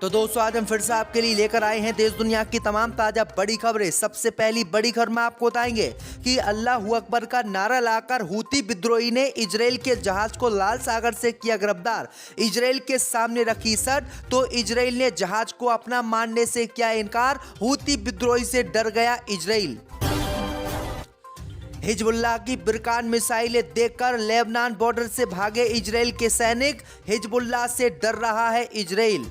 तो दोस्तों आज हम फिर से आपके लिए लेकर आए हैं देश दुनिया की तमाम ताजा बड़ी खबरें। सबसे पहली बड़ी खबर में आपको बताएंगे कि अल्लाहू अकबर का नारा लाकर हूती विद्रोही ने इजराइल के जहाज को लाल सागर से किया गिरफ्तार। इजराइल के सामने रखी शर्त तो इजराइल ने जहाज को अपना मानने से किया इनकार। हूती विद्रोही से डर गया इजराइल। हिजबुल्लाह की बिरकान मिसाइलें देखकर लेबनान बॉर्डर से भागे इजराइल के सैनिक। हिजबुल्लाह से डर रहा है इजराइल।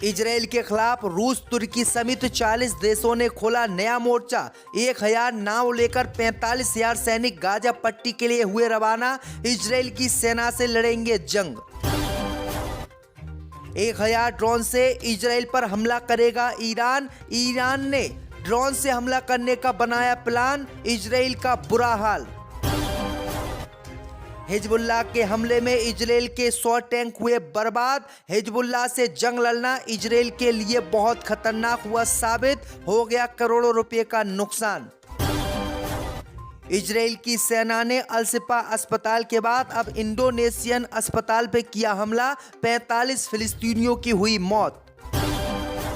इजराइल के खिलाफ रूस, तुर्की समेत 40 देशों ने खोला नया मोर्चा। 1000 नाव लेकर 45,000 सैनिक गाजा पट्टी के लिए हुए रवाना। इजराइल की सेना से लड़ेंगे जंग। 1000 ड्रोन से इजराइल पर हमला करेगा ईरान। ईरान ने ड्रोन से हमला करने का बनाया प्लान। इजराइल का बुरा हाल। हिजबुल्लाह के हमले में इजराइल के 100 टैंक हुए बर्बाद। हिजबुल्लाह से जंग लड़ना इजराइल के लिए बहुत खतरनाक हुआ साबित। हो गया करोड़ों रुपए का नुकसान। इजराइल की सेना ने अल-शिफा अस्पताल के बाद अब इंडोनेशियन अस्पताल पे किया हमला। 45 फिलिस्तीनियों की हुई मौत।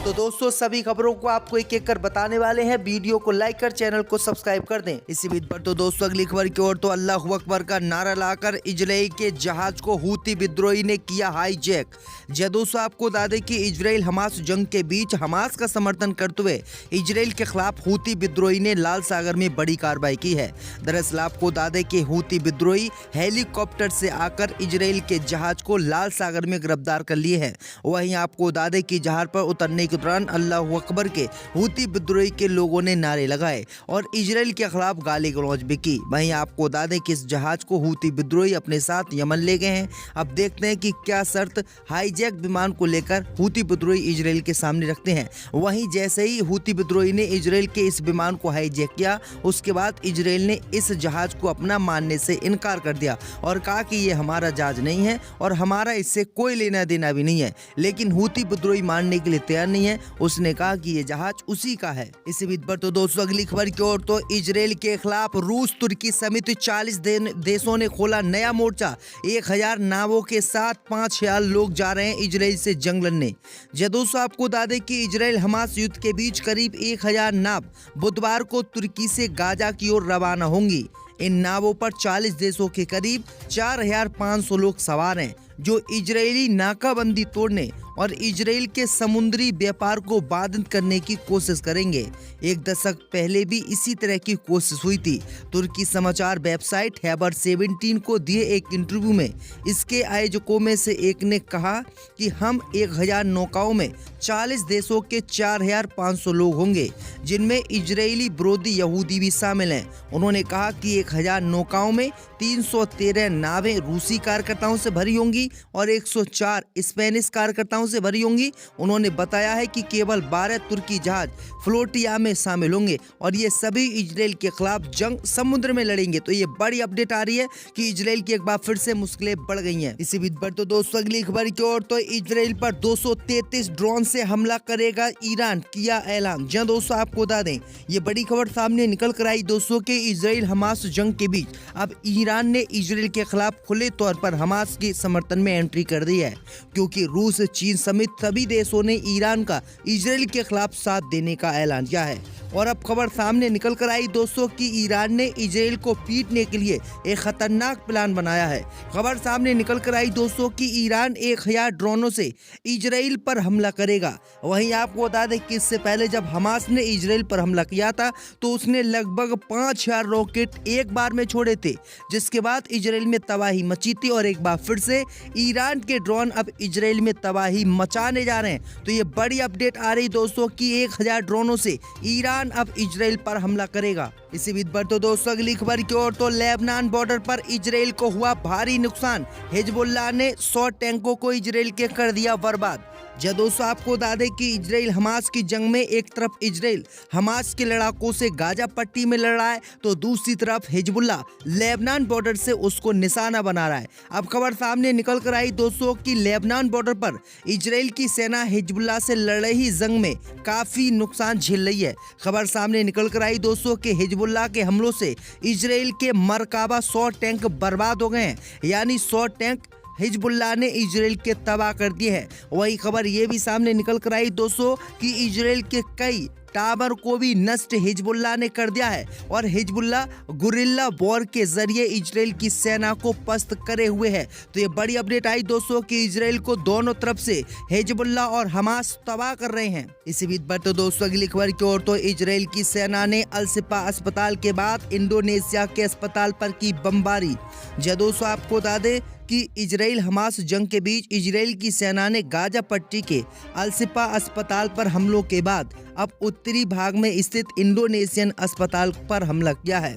तो दोस्तों सभी खबरों को आपको एक एक कर बताने वाले हैं। वीडियो को लाइक कर चैनल को सब्सक्राइब कर दें। इसी बीच पर तो दोस्तों अगली खबर की ओर तो अल्लाहू अकबर का नारा लाकर इजराइल के जहाज को हूती विद्रोही ने किया हाईजैक। जी दोस्तों आपको बता दें कि इजराइल हमास जंग के बीच हमास का समर्थन करते हुए इजराइल के खिलाफ हूती विद्रोही ने लाल सागर में बड़ी कार्रवाई की है। दरअसल आपको बता दें कि हूती विद्रोही हेलीकॉप्टर से आकर इजराइल के जहाज को लाल सागर में गिरफ्तार कर लिए हैं। वहीं आपको बता दें कि जहाज पर उतरने के दौरान अल्लाहू अकबर के हूती विद्रोही के लोगों ने नारे लगाए और इजराइल के खिलाफ गाली गलौज भी की। वहीं आपको बता दें कि इस जहाज को हूती विद्रोही अपने साथ यमन ले गए हैं। अब देखते हैं कि क्या शर्त हाईजैक विमान को लेकर हूती विद्रोही इजराइल के सामने रखते हैं। वहीं जैसे ही हूती विद्रोही ने इजराइल के इस विमान को हाईजैक किया, उसके बाद इजराइल ने इस जहाज को अपना मानने से इनकार कर दिया और कहा कि ये हमारा जहाज नहीं है और हमारा इससे कोई लेना देना भी नहीं है। लेकिन हूती विद्रोही मानने के लिए तैयार नहीं है। उसने कहा कि ये जहाज उसी का है। इसी बीच पर तो दोस्तों अगली खबर की ओर तो इजराइल के खिलाफ रूस, तुर्की समेत 40 देशों ने खोला नया मोर्चा। 1000 नावों के साथ 5000 लोग जा रहे हैं इजराइल से जंग लड़ने। जी दोस्तों आपको बता दें कि इजराइल हमास युद्ध के बीच करीब 1000 नाव बुधवार को तुर्की से गाजा की ओर रवाना होंगी। इन नावों पर 40 देशों के करीब 4500 लोग सवार हैं, जो इजरायली नाकाबंदी तोड़ने और इजराइल के समुद्री व्यापार को बाधित करने की कोशिश करेंगे। एक दशक पहले भी इसी तरह की कोशिश हुई थी। तुर्की समाचार वेबसाइट हैबर 17 को दिए एक इंटरव्यू में इसके आयोजकों में से एक ने कहा कि हम 1000 नौकाओं में 40 देशों के 4500 लोग होंगे, जिनमें इजरायली विरोधी यहूदी भी शामिल हैं। उन्होंने कहा कि 1000 नौकाओं में 313 नावें रूसी कार्यकर्ताओं से भरी होंगी और 104 स्पेनिश कार्यकर्ताओं से भरी होंगी। उन्होंने बताया है कि केवल 12 तुर्की जहाज फ्लोटिया में शामिल होंगे और ये सभी इजराइल के खिलाफ जंग समुद्र में लड़ेंगे। तो ये बड़ी अपडेट आ रही है कि इजराइल की एक बार फिर से मुश्किलें बढ़ गई हैं। इसी बीच पर तो दोस्तों अगली खबर की ओर तो इजराइल पर 233 ड्रोन से हमला करेगा ईरान, किया ऐलान। जहां दोस्तों आपको बता दें ये बड़ी खबर सामने निकल कर आई दोस्तों के इजराइल हमास जंग के बीच अब ईरान ने इजराइल के खिलाफ खुले तौर पर हमास के समर्थन में एंट्री कर दी है, क्योंकि रूस, चीन समेत सभी देशों ने ईरान का इजराइल के खिलाफ साथ देने का ऐलान किया है। और अब खबर सामने निकल कर आई दोस्तों कि ईरान ने इजराइल को पीटने के लिए एक खतरनाक प्लान बनाया है। खबर सामने निकल कर आई दोस्तों कि ईरान 1000 ड्रोनों से इजराइल पर हमला करेगा। वहीं आपको बता दें कि इससे पहले जब हमास ने इजराइल पर हमला किया था तो उसने लगभग 5000 रॉकेट एक बार में छोड़े थे, जिसके बाद इजराइल में तबाही मची थी और एक बार फिर से ईरान के ड्रोन अब इजराइल में तबाही मचाने जा रहे हैं। तो ये बड़ी अपडेट आ रही दोस्तों कि 1000 ड्रोनों से ईरान अब इजराइल पर हमला करेगा। इसी बीच पर तो दोस्तों अगली खबर की ओर तो लेबनान बॉर्डर पर इजराइल को हुआ भारी नुकसान। हिजबुल्लाह ने 100 टैंकों को इजराइल के कर दिया बर्बाद। जब दोस्तों आपको बता दें कि इजराइल हमास की जंग में एक तरफ इजराइल हमास के लड़ाकों से गाजा पट्टी में लड़ रहा है, तो दूसरी तरफ हिजबुल्लाह लेबनान बॉर्डर से उसको निशाना बना रहा है। अब खबर सामने निकल कर आई दोस्तों कि लेबनान बॉर्डर पर इजराइल की सेना हिजबुल्लाह से लड़ रही जंग में काफी नुकसान झेल रही है। खबर सामने निकल कर आई दोस्तों कि हिजबुल्लाह के हमलों से इजराइल के मरकाबा 100 टैंक बर्बाद हो गए हैं, यानी 100 टैंक हिजबुल्लाह ने इजराइल के तबाह कर दिए हैं। वही खबर ये भी सामने निकल कर आई दोस्तों कि इजराइल के कई टावर को भी नष्ट हिजबुल्लाह ने कर दिया है और हिजबुल्लाह गुरिल्ला वॉर के जरिए इजराइल की सेना को पस्त करे हुए है। तो ये बड़ी अपडेट आई दोस्तों कि इजराइल को दोनों तरफ से हिजबुल्लाह और हमास तबाह कर रहे हैं। इसी बीच पर तो दोस्तों अगली खबर की ओर तो इजराइल की सेना ने अल शिफा अस्पताल के बाद इंडोनेशिया के अस्पताल पर की बमबारी। दोस्तों आपको बता दें कि इजराइल हमास जंग के बीच इजराइल की सेना ने गाजा पट्टी के अल शिफा अस्पताल पर हमलों के बाद अब उत्तरी भाग में स्थित इंडोनेशियन अस्पताल पर हमला किया है।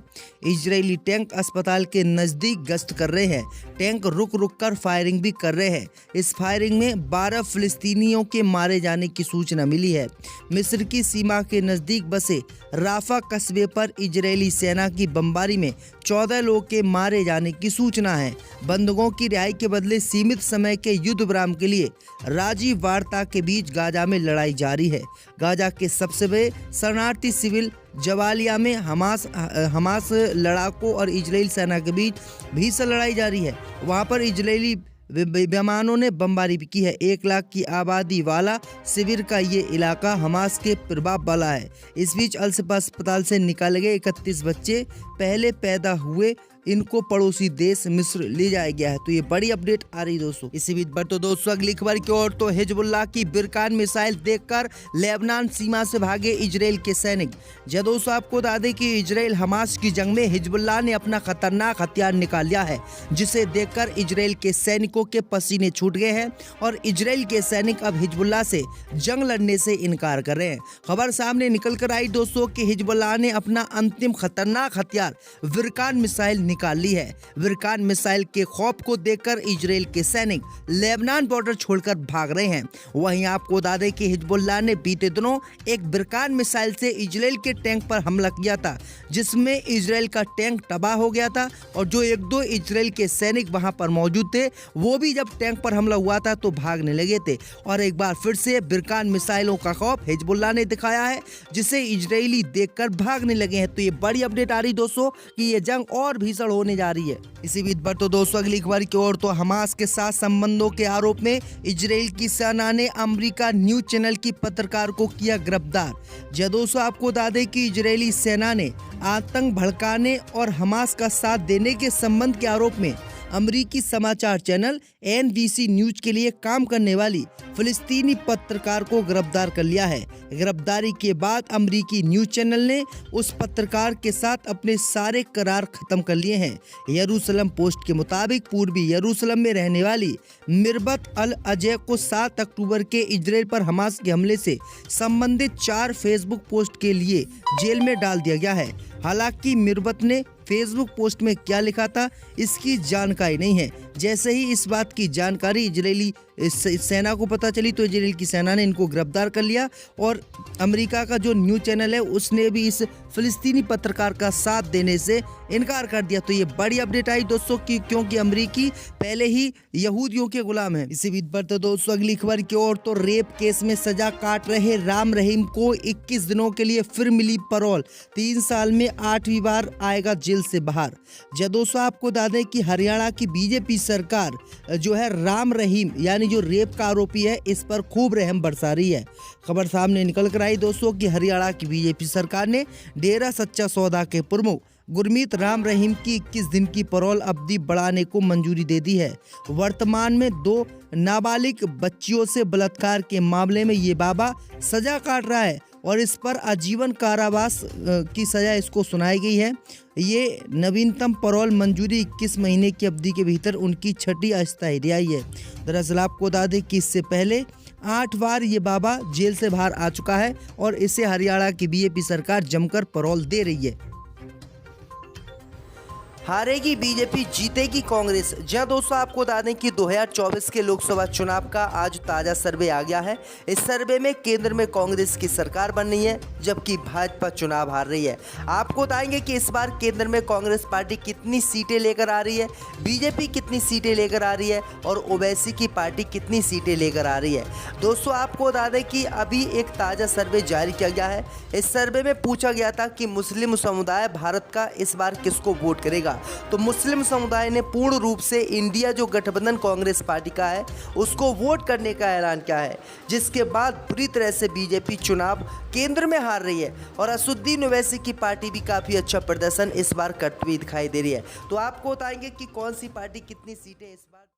इजरायली टैंक अस्पताल के नजदीक गश्त कर रहे हैं। टैंक रुक रुक कर फायरिंग भी कर रहे हैं। इस फायरिंग में 12 फिलिस्तीनियों के मारे जाने की सूचना मिली है। मिस्र की सीमा के नजदीक बसे राफा कस्बे पर इजरायली सेना की बमबारी में 14 लोगों के मारे जाने की सूचना है। बंधकों की रिहाई के बदले सीमित समय के युद्ध विराम के लिए राजी वार्ता के बीच गाजा में लड़ाई जारी है। गाजा के सबसे बड़े शरणार्थी शिविर जबालिया में हमास लड़ाकों और इजराइल सेना के बीच भीषण लड़ाई जारी है। वहां पर इजरायली विमानों ने बमबारी भी की है। 1 लाख की आबादी वाला शिविर का ये इलाका हमास के प्रभाव वाला है। इस बीच अल शिफा अस्पताल से निकाले गए 31 बच्चे पहले पैदा हुए, इनको पड़ोसी देश मिस्र ले जाया गया है। तो ये बड़ी अपडेट आ रही दोस्तों। इसी बीच पर तो दोस्तों अगली खबर की ओर तो हिजबुल्लाह की बिरकान मिसाइल देखकर लेबनान सीमा से भागे इजराइल के सैनिक। दोस्तों आपको बता दें कि इजराइल हमास की जंग में हिजबुल्लाह ने अपना खतरनाक हथियार निकाल लिया है, जिसे देखकर इजराइल के सैनिकों के पसीने छूट गए हैं और इजराइल के सैनिक अब हिजबुल्लाह से जंग लड़ने से इनकार कर रहे हैं। खबर सामने निकल कर आई दोस्तों कि हिजबुल्लाह ने अपना अंतिम खतरनाक हथियार बिरकान मिसाइल निकाल ली है। बिरकान मिसाइल के खौफ को देखकर इजराइल के सैनिक लेबनान बॉर्डर छोड़कर भाग रहे हैं। वहीं आपको बता दें कि हिजबुल्लाह ने बीते दिनों एक बिरकान मिसाइल से इजराइल के टैंक पर हमला किया था, जिसमें इजराइल का टैंक तबाह हो गया था और जो 1-2 इजराइल के सैनिक वहां पर मौजूद थे वो भी जब टैंक पर हमला हुआ था तो भागने लगे थे। और एक बार फिर से बिरकान मिसाइलों का खौफ हिजबुल्लाह ने दिखाया है, जिसे इजरायली देखकर भागने लगे हैं। तो ये बड़ी अपडेट आ रही दोस्तों कि ये जंग और भीषण होने जा रही है। इसी बीच पर तो दोस्तों अगली खबर की ओर तो हमास के साथ संबंधों के आरोप में इजराइल की सेना ने अमेरिका न्यूज चैनल की पत्रकार को किया गिरफ्तार। दोस्तों आपको बता दें कि इजरायली सेना ने आतंक भड़काने और हमास का साथ देने के संबंध के आरोप में अमेरिकी समाचार चैनल NBC न्यूज के लिए काम करने वाली फिलिस्तीनी पत्रकार को गिरफ्तार कर लिया है। गिरफ्तारी के बाद अमेरिकी न्यूज चैनल ने उस पत्रकार के साथ अपने सारे करार खत्म कर लिए हैं। यरूशलेम पोस्ट के मुताबिक पूर्वी यरूशलेम में रहने वाली मिरबत अल अजय को 7 अक्टूबर के इजराइल पर हमास के हमले से संबंधित 4 फेसबुक पोस्ट के लिए जेल में डाल दिया गया है। हालांकि मिरबत ने फेसबुक पोस्ट में क्या लिखा था इसकी जानकारी नहीं है। जैसे ही इस बात की जानकारी इजरायली सेना को पता चली तो इजराइल की सेना ने इनको गिरफ्तार कर लिया और अमेरिका का जो न्यूज चैनल है उसने भी इस फिलिस्तीनी पत्रकार का साथ देने से इनकार कर दिया। तो ये बड़ी अपडेट आई दोस्तों की, क्योंकि अमेरिकी पहले ही यहूदियों के गुलाम है। इसी बीच पर तो दोस्तों अगली खबर की ओर तो रेप केस में सजा काट रहे राम रहीम को 21 दिनों के लिए फिर मिली पैरोल। 3 साल में 8वीं बार आएगा जेल से बाहर। दोस्तों आपको बता दें कि हरियाणा की बीजेपी सरकार जो है राम रहीम यानी जो रेप का आरोपी है इस पर खूब रहम बरसा रही है। खबर सामने निकल कर आई दोस्तों कि हरियाणा की बीजेपी सरकार ने डेरा सच्चा सौदा के प्रमुख गुरमीत राम रहीम की 21 दिन की पैरोल अवधि बढ़ाने को मंजूरी दे दी है। वर्तमान में 2 नाबालिग बच्चियों से बलात्कार के मामले में ये बाबा सजा काट रहा है और इस पर आजीवन कारावास की सजा इसको सुनाई गई है। ये नवीनतम पैरोल मंजूरी 21 महीने की अवधि के भीतर उनकी 6ठी अस्थायी रिहाई है। दरअसल आपको बता दें कि इससे पहले 8 बार ये बाबा जेल से बाहर आ चुका है और इसे हरियाणा की बीजेपी सरकार जमकर पैरोल दे रही है। हारेगी बीजेपी, जीतेगी कांग्रेस। जहां दोस्तों आपको बता दें कि 2024 के लोकसभा चुनाव का आज ताज़ा सर्वे आ गया है। इस सर्वे में केंद्र में कांग्रेस की सरकार बन रही है जबकि भाजपा चुनाव हार रही है। आपको बताएंगे कि इस बार केंद्र में कांग्रेस पार्टी कितनी सीटें लेकर आ रही है, बीजेपी कितनी सीटें लेकर आ रही है और ओवैसी की पार्टी कितनी सीटें लेकर आ रही है। दोस्तों आपको बता दें कि अभी एक ताज़ा सर्वे जारी किया गया है। इस सर्वे में पूछा गया था कि मुस्लिम समुदाय भारत का इस बार किसको वोट करेगा। तो मुस्लिम समुदाय ने पूर्ण रूप से इंडिया जो गठबंधन कांग्रेस पार्टी का है उसको वोट करने का ऐलान किया है, जिसके बाद पूरी तरह से बीजेपी चुनाव केंद्र में हार रही है और असदुद्दीन ओवैसी की पार्टी भी काफ़ी अच्छा प्रदर्शन इस बार करती हुई दिखाई दे रही है। तो आपको बताएंगे कि कौन सी पार्टी कितनी सीटें इस बार